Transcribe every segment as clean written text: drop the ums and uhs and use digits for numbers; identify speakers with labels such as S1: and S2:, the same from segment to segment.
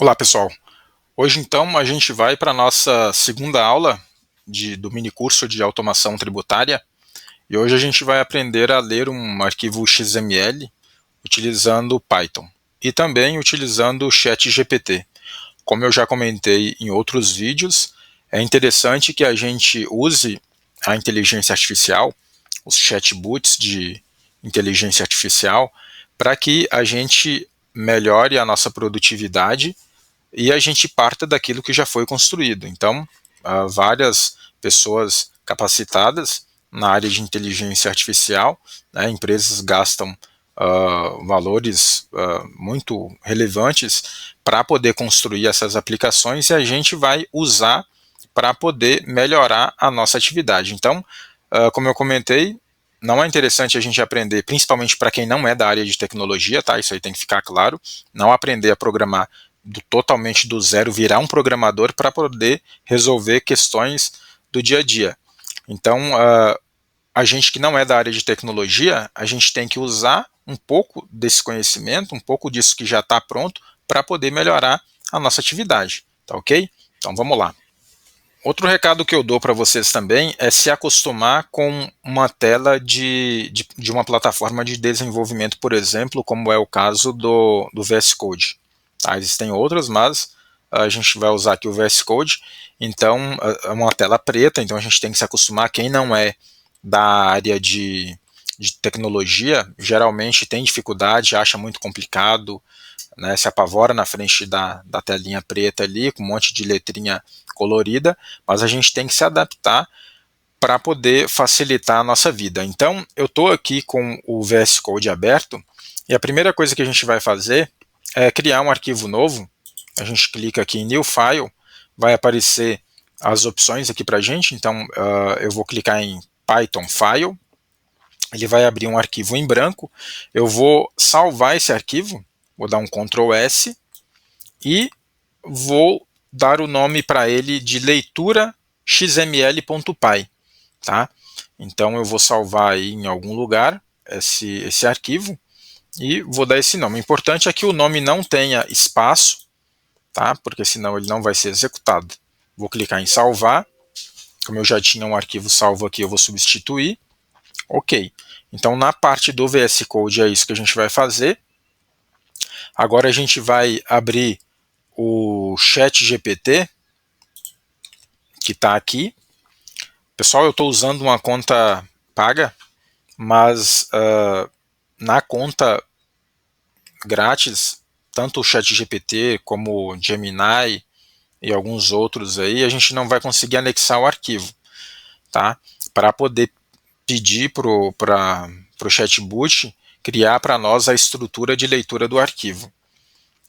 S1: Olá pessoal, hoje então a gente vai para a nossa segunda aula do minicurso de automação tributária e hoje a gente vai aprender a ler um arquivo XML utilizando Python e também utilizando o ChatGPT. Como eu já comentei em outros vídeos, é interessante que a gente use a inteligência artificial, os chatbots de inteligência artificial, para que a gente melhore a nossa produtividade e a gente parta daquilo que já foi construído. Então, várias pessoas capacitadas na área de inteligência artificial, né, empresas gastam valores muito relevantes para poder construir essas aplicações e a gente vai usar para poder melhorar a nossa atividade. Então, como eu comentei, não é interessante a gente aprender, principalmente para quem não é da área de tecnologia, tá? Isso aí tem que ficar claro. Não aprender a programar totalmente do zero, virar um programador para poder resolver questões do dia a dia. Então, a gente que não é da área de tecnologia, a gente tem que usar um pouco desse conhecimento, um pouco disso que já está pronto, para poder melhorar a nossa atividade, tá ok? Então vamos lá. Outro recado que eu dou para vocês também é se acostumar com uma tela de uma plataforma de desenvolvimento, por exemplo, como é o caso do VS Code. Tá? Existem outras, mas a gente vai usar aqui o VS Code, então é uma tela preta, então a gente tem que se acostumar. Quem não é da área de tecnologia, geralmente tem dificuldade, acha muito complicado, né, se apavora na frente da telinha preta ali, com um monte de letrinha colorida, mas a gente tem que se adaptar para poder facilitar a nossa vida. Então, eu estou aqui com o VS Code aberto, e a primeira coisa que a gente vai fazer é criar um arquivo novo. A gente clica aqui em New File, vai aparecer as opções aqui para a gente, então eu vou clicar em Python File, ele vai abrir um arquivo em branco, eu vou salvar esse arquivo, vou dar um Ctrl S e vou dar o nome para ele de leitura xml.py, tá? Então eu vou salvar aí em algum lugar esse arquivo e vou dar esse nome. O importante é que o nome não tenha espaço, tá? Porque senão ele não vai ser executado. Vou clicar em salvar. Como eu já tinha um arquivo salvo aqui, eu vou substituir. Ok. Então na parte do VS Code é isso que a gente vai fazer. Agora a gente vai abrir o ChatGPT, que está aqui. Pessoal, eu estou usando uma conta paga, mas na conta grátis, tanto o ChatGPT como o Gemini e alguns outros aí, a gente não vai conseguir anexar o arquivo, tá? Para poder pedir para o chatbot criar para nós a estrutura de leitura do arquivo.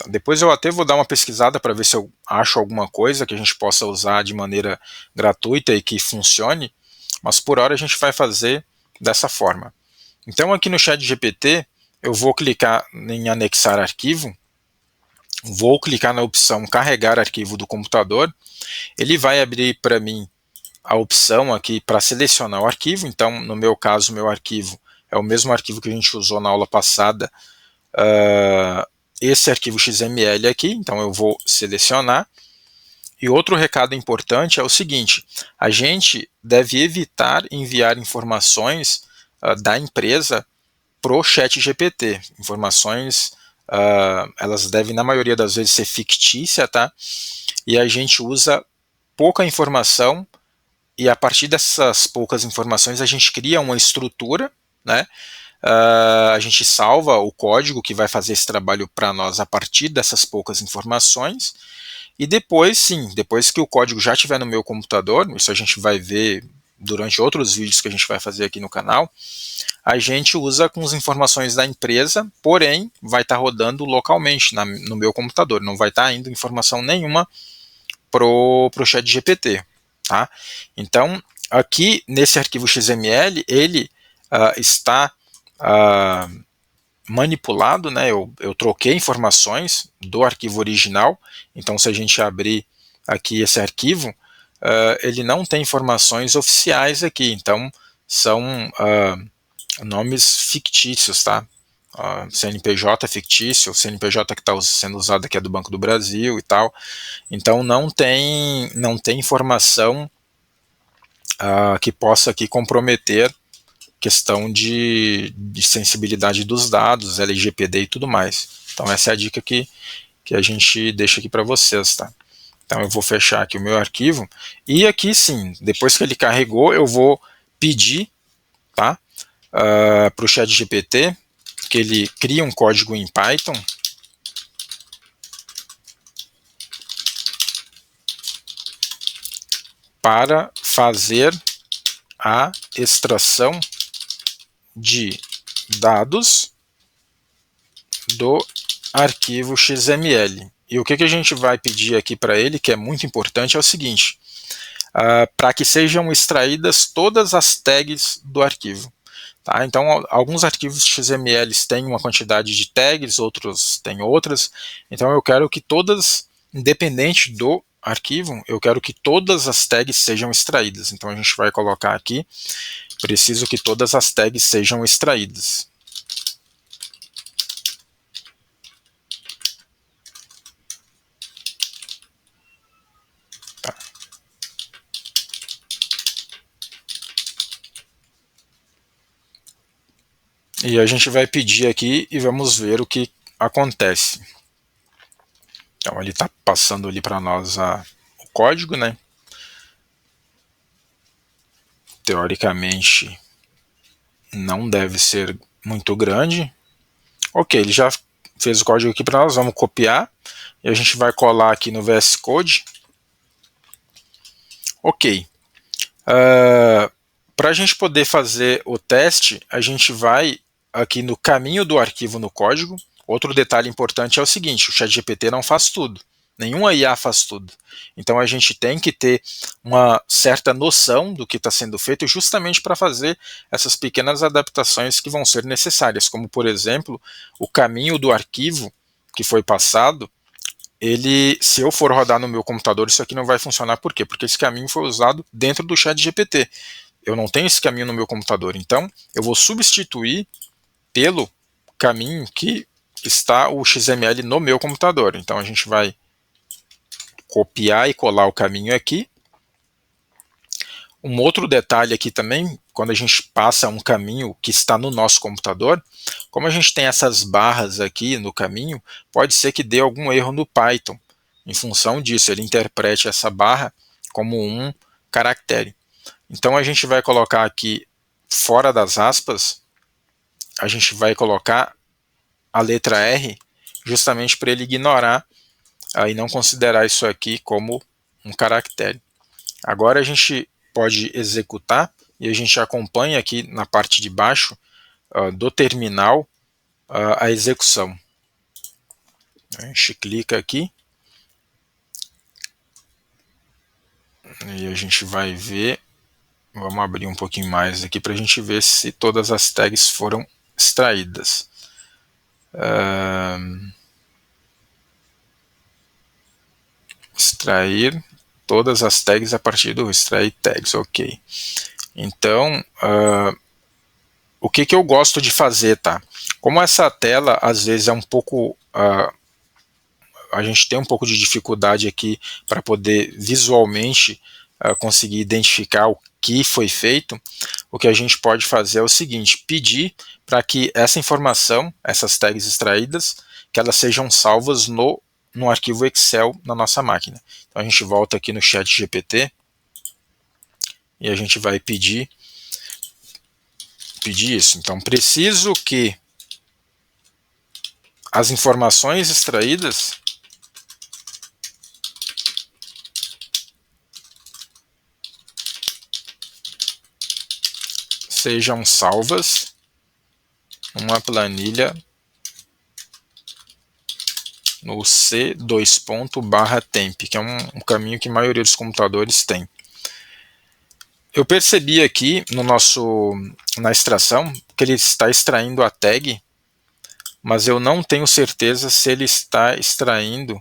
S1: Depois eu até vou dar uma pesquisada para ver se eu acho alguma coisa que a gente possa usar de maneira gratuita e que funcione, mas por hora a gente vai fazer dessa forma. Então aqui no ChatGPT eu vou clicar em anexar arquivo, vou clicar na opção carregar arquivo do computador, ele vai abrir para mim a opção aqui para selecionar o arquivo, então no meu caso meu arquivo é o mesmo arquivo que a gente usou na aula passada, esse arquivo XML aqui, então eu vou selecionar. E outro recado importante é o seguinte, a gente deve evitar enviar informações da empresa para o ChatGPT. Informações, elas devem na maioria das vezes ser fictícias, tá? E a gente usa pouca informação e a partir dessas poucas informações a gente cria uma estrutura, né? A gente salva o código que vai fazer esse trabalho para nós a partir dessas poucas informações e depois, sim, depois que o código já estiver no meu computador, isso a gente vai ver durante outros vídeos que a gente vai fazer aqui no canal, a gente usa com as informações da empresa, porém vai estar rodando localmente no meu computador, não vai estar indo informação nenhuma pro ChatGPT, tá? Então, aqui nesse arquivo XML, ele está manipulado, né? Eu troquei informações do arquivo original, então se a gente abrir aqui esse arquivo, ele não tem informações oficiais aqui, então são nomes fictícios, tá? CNPJ fictício, o CNPJ que está sendo usado aqui é do Banco do Brasil e tal. Então não tem informação que possa aqui comprometer questão de sensibilidade dos dados, LGPD e tudo mais. Então essa é a dica que a gente deixa aqui para vocês, tá? Então eu vou fechar aqui o meu arquivo e aqui sim, depois que ele carregou, eu vou pedir, tá, para o ChatGPT que ele crie um código em Python para fazer a extração de dados do arquivo XML. E o que a gente vai pedir aqui para ele, que é muito importante, é o seguinte: para que sejam extraídas todas as tags do arquivo. Tá? Então, alguns arquivos XML têm uma quantidade de tags, outros têm outras. Então, eu quero que todas, independente do arquivo, eu quero que todas as tags sejam extraídas. Então, a gente vai colocar aqui: preciso que todas as tags sejam extraídas. Tá. E a gente vai pedir aqui e vamos ver o que acontece. Então ele está passando ali para nós o código, né? Teoricamente não deve ser muito grande. Ok, ele já fez o código aqui para nós, vamos copiar e a gente vai colar aqui no VS Code. Ok. Para a gente poder fazer o teste, a gente vai aqui no caminho do arquivo no código. Outro detalhe importante é o seguinte: o ChatGPT não faz tudo. Nenhuma IA faz tudo. Então a gente tem que ter uma certa noção do que está sendo feito justamente para fazer essas pequenas adaptações que vão ser necessárias, como por exemplo, o caminho do arquivo que foi passado. Se eu for rodar no meu computador, isso aqui não vai funcionar. Por quê? Porque esse caminho foi usado dentro do ChatGPT. Eu não tenho esse caminho no meu computador. Então, eu vou substituir pelo caminho que está o XML no meu computador. Então, a gente vai copiar e colar o caminho aqui. Um outro detalhe aqui também, quando a gente passa um caminho que está no nosso computador, como a gente tem essas barras aqui no caminho, pode ser que dê algum erro no Python. Em função disso, ele interprete essa barra como um caractere. Então a gente vai colocar aqui, fora das aspas, a gente vai colocar a letra R, justamente para ele ignorar e não considerar isso aqui como um caractere. Agora a gente pode executar e a gente acompanha aqui na parte de baixo do terminal a execução. A gente clica aqui e a gente vai ver. Vamos abrir um pouquinho mais aqui para a gente ver se todas as tags foram extraídas. Extrair todas as tags a partir do extrair tags, ok. Então, o que eu gosto de fazer, tá? Como essa tela às vezes é um pouco... a gente tem um pouco de dificuldade aqui para poder visualmente conseguir identificar o que foi feito, o que a gente pode fazer é o seguinte: pedir para que essa informação, essas tags extraídas, que elas sejam salvas no arquivo Excel na nossa máquina. Então a gente volta aqui no ChatGPT e a gente vai pedir isso. Então preciso que as informações extraídas sejam salvas numa planilha no C2.temp, que é um caminho que a maioria dos computadores tem. Eu percebi aqui na extração que ele está extraindo a tag, mas eu não tenho certeza se ele está extraindo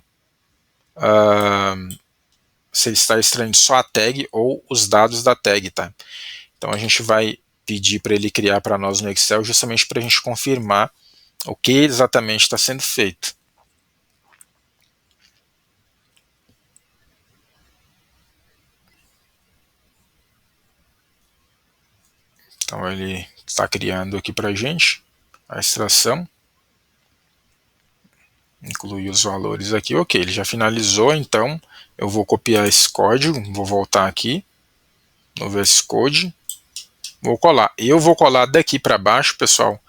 S1: só a tag ou os dados da tag, tá? Então a gente vai pedir para ele criar para nós no Excel justamente para a gente confirmar o que exatamente está sendo feito. Então ele está criando aqui para a gente a extração, incluir os valores aqui, ok, ele já finalizou, então eu vou copiar esse código, vou voltar aqui no VS Code, vou colar. Eu vou colar daqui para baixo, pessoal,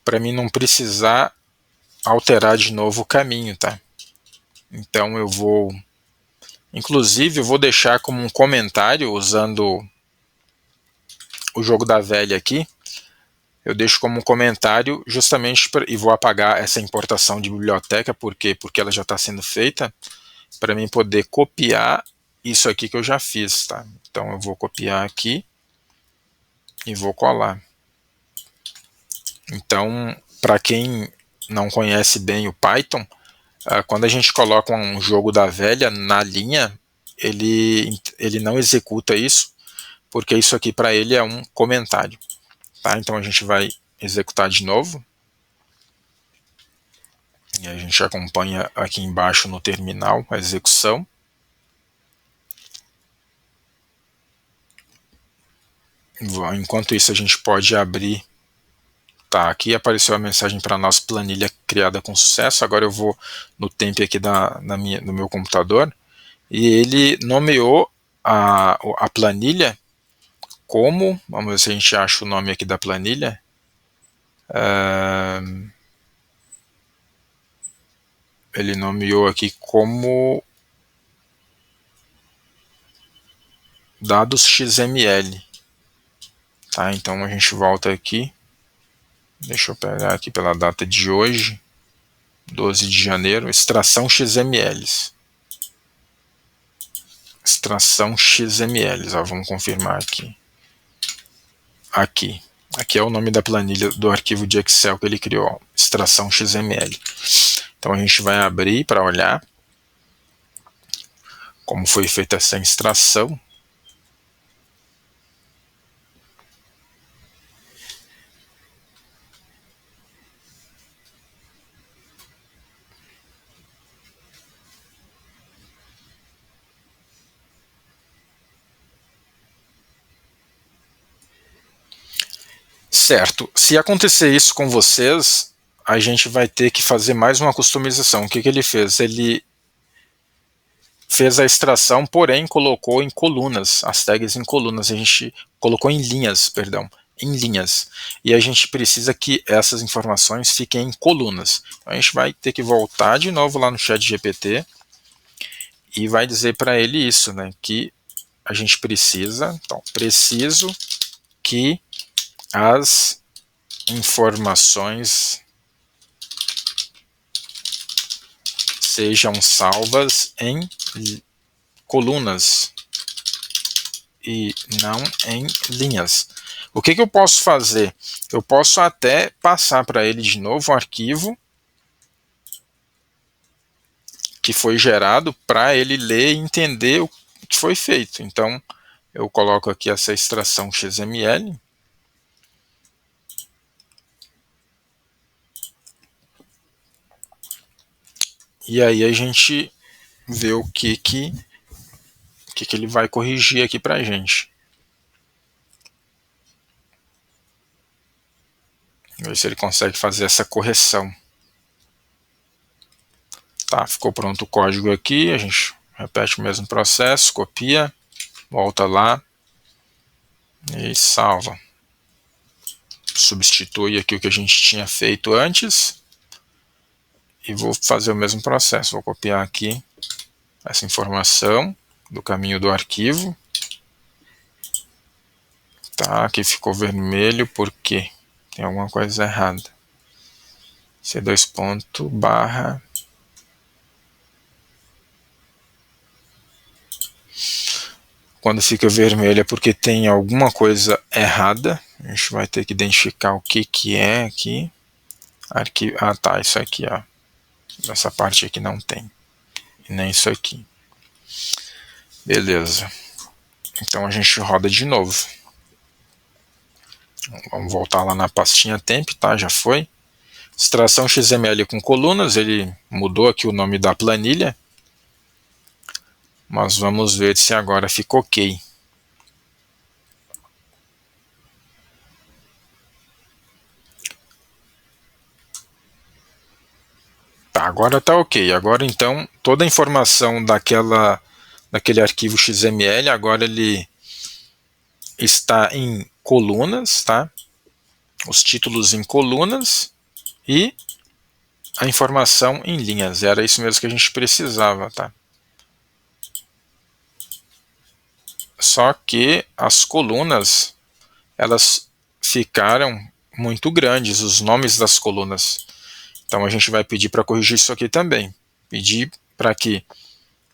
S1: para mim não precisar alterar de novo o caminho, tá? Então eu vou, inclusive eu vou deixar como um comentário usando o jogo da velha aqui, eu deixo como um comentário justamente e vou apagar essa importação de biblioteca, porque ela já está sendo feita, para mim poder copiar isso aqui que eu já fiz, tá? Então eu vou copiar aqui e vou colar. Então, para quem não conhece bem o Python, quando a gente coloca um jogo da velha na linha, ele não executa isso, porque isso aqui para ele é um comentário. Tá? Então a gente vai executar de novo. E a gente acompanha aqui embaixo no terminal a execução. Enquanto isso a gente pode abrir. Tá, aqui apareceu a mensagem para a nossa planilha criada com sucesso. Agora eu vou no temp aqui no meu computador e ele nomeou a planilha como, vamos ver se a gente acha o nome aqui da planilha. Ele nomeou aqui como dados XML. Tá, então a gente volta aqui. Deixa eu pegar aqui pela data de hoje, 12 de janeiro, extração XMLs. Extração XMLs, ó, vamos confirmar aqui. Aqui é o nome da planilha do arquivo de Excel que ele criou, extração XML. Então a gente vai abrir para olhar como foi feita essa extração. Certo, se acontecer isso com vocês, a gente vai ter que fazer mais uma customização. O que ele fez? Ele fez a extração, porém colocou em colunas, as tags em colunas, a gente colocou em linhas, perdão, em linhas. E a gente precisa que essas informações fiquem em colunas. Então a gente vai ter que voltar de novo lá no chat GPT e vai dizer para ele isso, né, que a gente precisa, então, preciso que as informações sejam salvas em colunas e não em linhas. O que eu posso fazer? Eu posso até passar para ele de novo o arquivo que foi gerado para ele ler e entender o que foi feito. Então, eu coloco aqui essa extração XML. E aí a gente vê o que ele vai corrigir aqui para a gente. Ver se ele consegue fazer essa correção. Tá, ficou pronto o código aqui, a gente repete o mesmo processo, copia, volta lá e salva. Substitui aqui o que a gente tinha feito antes e vou fazer o mesmo processo. Vou copiar aqui essa informação do caminho do arquivo. Tá, aqui ficou vermelho porque tem alguma coisa errada. C2 ponto barra. Quando fica vermelho é porque tem alguma coisa errada. A gente vai ter que identificar o que é aqui. Arquivo. Ah, tá, isso aqui, ó. Essa parte aqui não tem. E nem isso aqui. Beleza. Então a gente roda de novo. Vamos voltar lá na pastinha temp, tá? Já foi. Extração XML com colunas, ele mudou aqui o nome da planilha, mas vamos ver se agora ficou ok. Tá, agora está ok. Agora então toda a informação daquele arquivo XML, agora ele está em colunas, tá? Os títulos em colunas e a informação em linhas. Era isso mesmo que a gente precisava, tá? Só que as colunas, elas ficaram muito grandes, os nomes das colunas. Então a gente vai pedir para corrigir isso aqui também. Pedir para que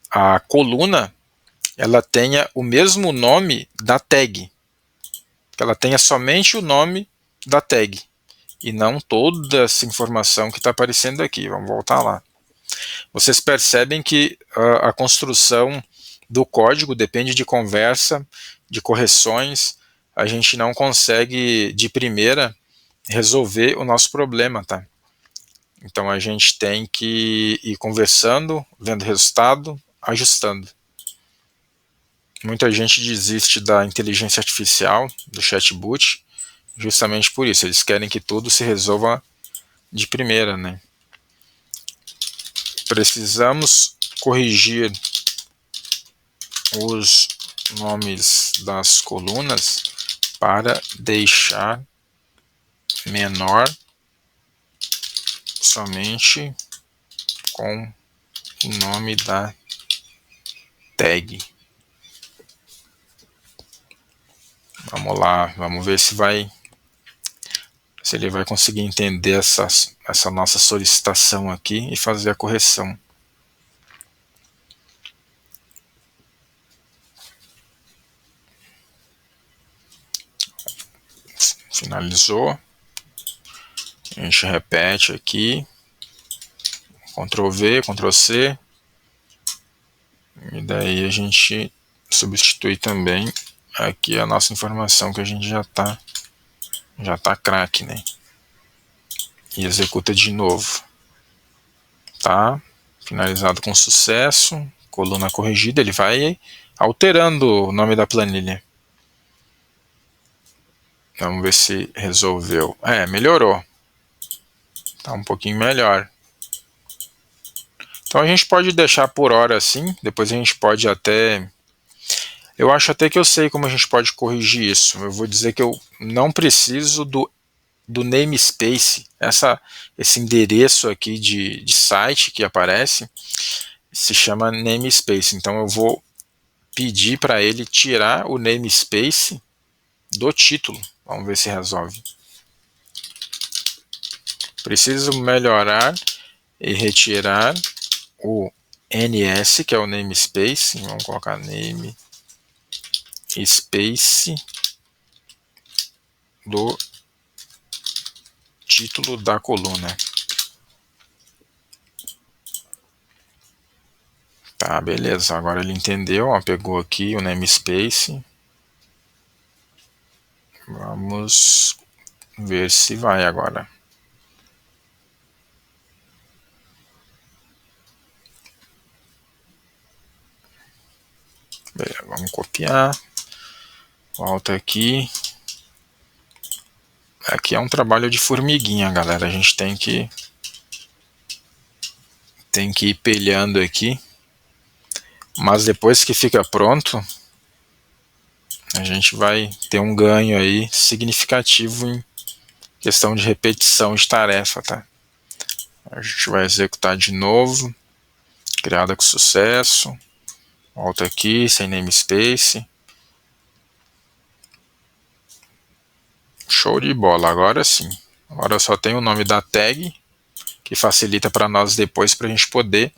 S1: a coluna ela tenha o mesmo nome da tag. Que ela tenha somente o nome da tag. E não toda essa informação que está aparecendo aqui. Vamos voltar lá. Vocês percebem que a construção do código depende de conversa, de correções. A gente não consegue, de primeira, resolver o nosso problema, tá? Então a gente tem que ir conversando, vendo o resultado, ajustando. Muita gente desiste da inteligência artificial, do chatbot, justamente por isso. Eles querem que tudo se resolva de primeira, né? Precisamos corrigir os nomes das colunas para deixar menor somente com o nome da tag. Vamos lá, vamos ver se ele vai conseguir entender essa nossa solicitação aqui e fazer a correção. Finalizou. A gente repete aqui. Ctrl V, Ctrl C. E daí a gente substitui também aqui a nossa informação que a gente já tá craque, né? E executa de novo. Tá? Finalizado com sucesso. Coluna corrigida, ele vai alterando o nome da planilha. Vamos ver se resolveu. Melhorou. Tá um pouquinho melhor. Então a gente pode deixar por hora assim, depois a gente pode até... Eu acho até que eu sei como a gente pode corrigir isso. Eu vou dizer que eu não preciso do namespace, esse endereço aqui de site que aparece, se chama namespace. Então eu vou pedir para ele tirar o namespace do título. Vamos ver se resolve. Preciso melhorar e retirar o NS, que é o namespace. Vamos colocar namespace do título da coluna. Tá, beleza. Agora ele entendeu, ó, pegou aqui o namespace. Vamos ver se vai agora. Beleza, vamos copiar. Volta aqui. Aqui é um trabalho de formiguinha, galera. A gente tem que ir pelhando aqui. Mas depois que fica pronto, a gente vai ter um ganho aí significativo em questão de repetição de tarefa, tá? A gente vai executar de novo. Criada com sucesso. Volta aqui, sem namespace. Show de bola, agora sim. Agora eu só tenho o nome da tag, que facilita para nós depois para a gente poder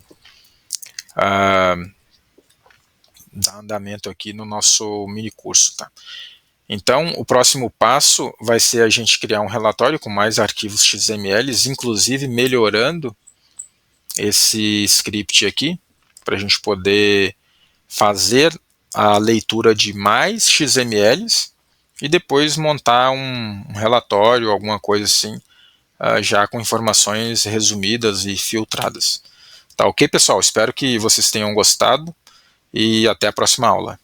S1: dar andamento aqui no nosso mini curso, tá? Então, o próximo passo vai ser a gente criar um relatório com mais arquivos XML, inclusive melhorando esse script aqui, para a gente poder fazer a leitura de mais XMLs e depois montar um relatório, alguma coisa assim, já com informações resumidas e filtradas. Tá ok, pessoal? Espero que vocês tenham gostado e até a próxima aula.